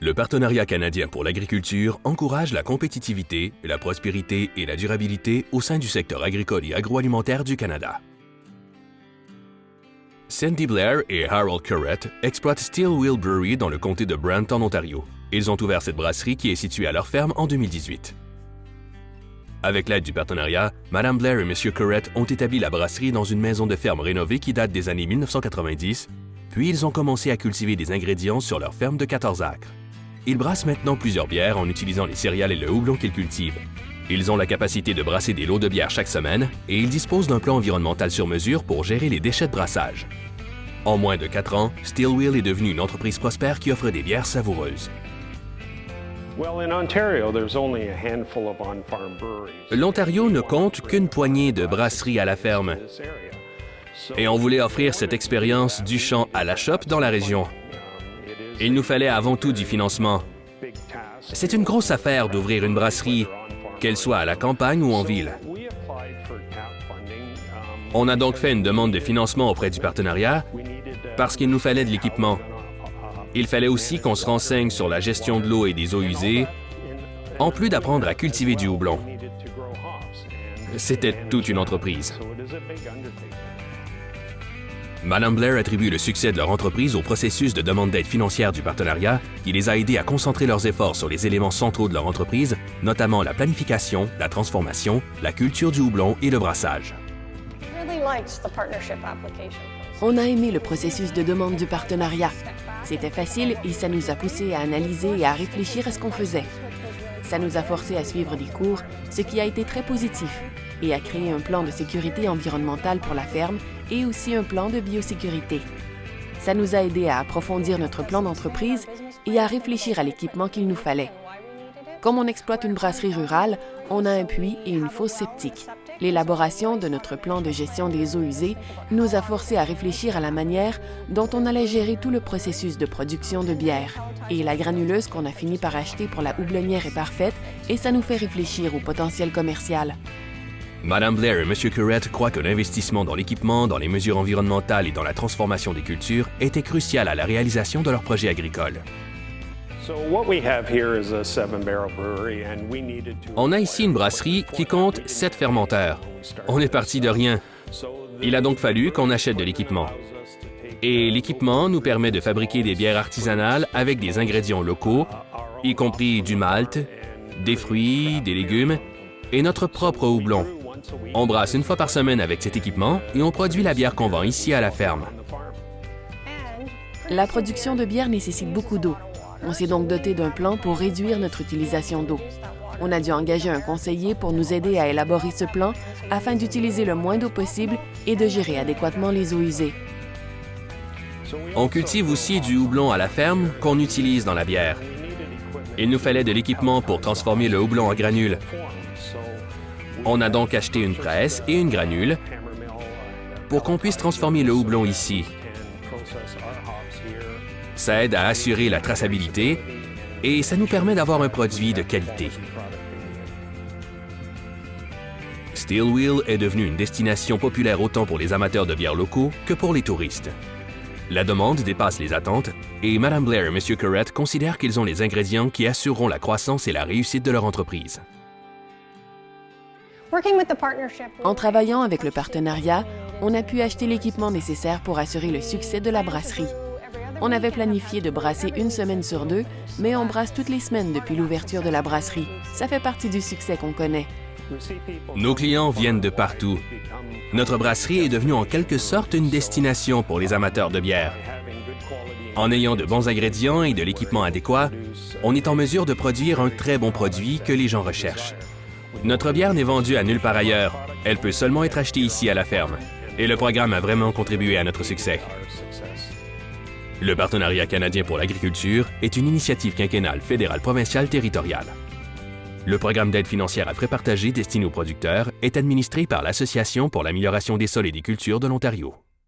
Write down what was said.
Le Partenariat canadien pour l'agriculture encourage la compétitivité, la prospérité et la durabilité au sein du secteur agricole et agroalimentaire du Canada. Sandy Blair et Harold Currett exploitent Steel Wheel Brewery dans le comté de Brant en Ontario. Ils ont ouvert cette brasserie qui est située à leur ferme en 2018. Avec l'aide du partenariat, Mme Blair et M. Currett ont établi la brasserie dans une maison de ferme rénovée qui date des années 1990, puis ils ont commencé à cultiver des ingrédients sur leur ferme de 14 acres. Ils brassent maintenant plusieurs bières en utilisant les céréales et le houblon qu'ils cultivent. Ils ont la capacité de brasser des lots de bière chaque semaine et ils disposent d'un plan environnemental sur mesure pour gérer les déchets de brassage. En moins de 4 ans, Steel Wheel est devenue une entreprise prospère qui offre des bières savoureuses. L'Ontario ne compte qu'une poignée de brasseries à la ferme. Et on voulait offrir cette expérience du champ à la shop dans la région. Il nous fallait avant tout du financement. C'est une grosse affaire d'ouvrir une brasserie, qu'elle soit à la campagne ou en ville. On a donc fait une demande de financement auprès du partenariat parce qu'il nous fallait de l'équipement. Il fallait aussi qu'on se renseigne sur la gestion de l'eau et des eaux usées, en plus d'apprendre à cultiver du houblon. C'était toute une entreprise. Mme Blair attribue le succès de leur entreprise au processus de demande d'aide financière du partenariat qui les a aidés à concentrer leurs efforts sur les éléments centraux de leur entreprise, notamment la planification, la transformation, la culture du houblon et le brassage. On a aimé le processus de demande du partenariat. C'était facile et ça nous a poussé à analyser et à réfléchir à ce qu'on faisait. Ça nous a forcé à suivre des cours, ce qui a été très positif, et à créer un plan de sécurité environnementale pour la ferme et aussi un plan de biosécurité. Ça nous a aidé à approfondir notre plan d'entreprise et à réfléchir à l'équipement qu'il nous fallait. Comme on exploite une brasserie rurale, on a un puits et une fosse septique. L'élaboration de notre plan de gestion des eaux usées nous a forcé à réfléchir à la manière dont on allait gérer tout le processus de production de bière. Et la granuleuse qu'on a fini par acheter pour la houblonnière est parfaite et ça nous fait réfléchir au potentiel commercial. Mme Blair et M. Currett croient que l'investissement dans l'équipement, dans les mesures environnementales et dans la transformation des cultures était crucial à la réalisation de leur projet agricole. On a ici une brasserie qui compte 7 fermenteurs. On est parti de rien. Il a donc fallu qu'on achète de l'équipement. Et l'équipement nous permet de fabriquer des bières artisanales avec des ingrédients locaux, y compris du malt, des fruits, des légumes et notre propre houblon. On brasse une fois par semaine avec cet équipement et on produit la bière qu'on vend ici à la ferme. La production de bière nécessite beaucoup d'eau. On s'est donc doté d'un plan pour réduire notre utilisation d'eau. On a dû engager un conseiller pour nous aider à élaborer ce plan afin d'utiliser le moins d'eau possible et de gérer adéquatement les eaux usées. On cultive aussi du houblon à la ferme qu'on utilise dans la bière. Il nous fallait de l'équipement pour transformer le houblon en granules. On a donc acheté une presse et une granule pour qu'on puisse transformer le houblon ici. Ça aide à assurer la traçabilité et ça nous permet d'avoir un produit de qualité. Steel Wheel est devenu une destination populaire autant pour les amateurs de bières locaux que pour les touristes. La demande dépasse les attentes et Mme Blair et M. Currett considèrent qu'ils ont les ingrédients qui assureront la croissance et la réussite de leur entreprise. En travaillant avec le partenariat, on a pu acheter l'équipement nécessaire pour assurer le succès de la brasserie. On avait planifié de brasser une semaine sur 2, mais on brasse toutes les semaines depuis l'ouverture de la brasserie. Ça fait partie du succès qu'on connaît. Nos clients viennent de partout. Notre brasserie est devenue en quelque sorte une destination pour les amateurs de bière. En ayant de bons ingrédients et de l'équipement adéquat, on est en mesure de produire un très bon produit que les gens recherchent. Notre bière n'est vendue à nulle part ailleurs. Elle peut seulement être achetée ici à la ferme. Et le programme a vraiment contribué à notre succès. Le Partenariat canadien pour l'agriculture est une initiative quinquennale fédérale provinciale territoriale. Le programme d'aide financière à frais partagés destiné aux producteurs est administré par l'Association pour l'amélioration des sols et des cultures de l'Ontario.